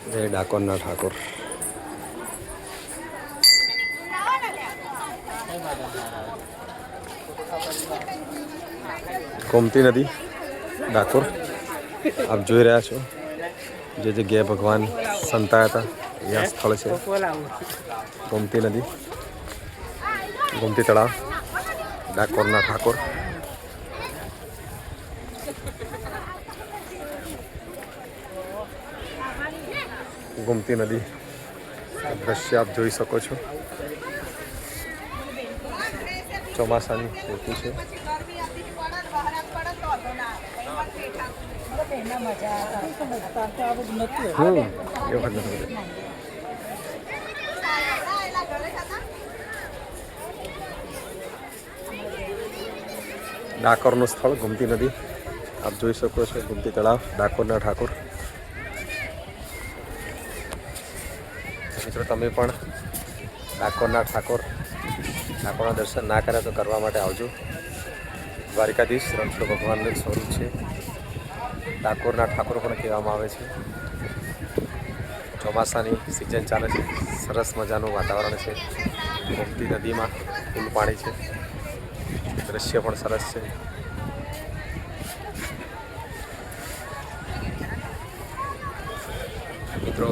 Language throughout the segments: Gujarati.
જય ડાકોરના ઠાકોર. ગોમતી નદી ડાકોર આપ જોઈ રહ્યા છો. જે જગ્યાએ ભગવાન સંતાયા હતા એ સ્થળ છે. ગોમતી નદી, ગોમતી તળાવ, ડાકોરના ઠાકોર. ગોમતી નદી દ્રશ્ય આપ જોઈ શકો છો. ચોમાસાની ઋતુ છે. ડાકોરનું સ્થળ ગોમતી નદી આપ જોઈ શકો છો. ગોમતી તળાવ, ડાકોરના ઠાકોર. મિત્રો તમે પણ ડાકોરના ઠાકોર, ડાકોરના દર્શન ના કર્યા તો કરવા માટે આવજો. દ્વારિકાધીશ રણછોડ ભગવાનનું સ્વરૂપ છે. ડાકોરના ઠાકોર પણ કહેવામાં આવે છે. ચોમાસાની સિઝન ચાલે છે. સરસ મજાનું વાતાવરણ છે. ગોમતી નદીમાં ફૂલ પાણી છે. દ્રશ્ય પણ સરસ છે. મિત્રો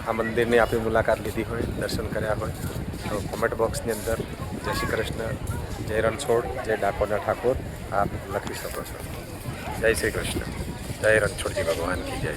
આ મંદિરની આપણી મુલાકાત લીધી હોય, દર્શન કર્યા હોય તો કોમેન્ટ બોક્સની અંદર જય શ્રી કૃષ્ણ, જય રણછોડ, જય ડાકોરના ઠાકોર આપ લખી શકો છો. જય શ્રી કૃષ્ણ, જય રણછોડજી ભગવાન કી જય.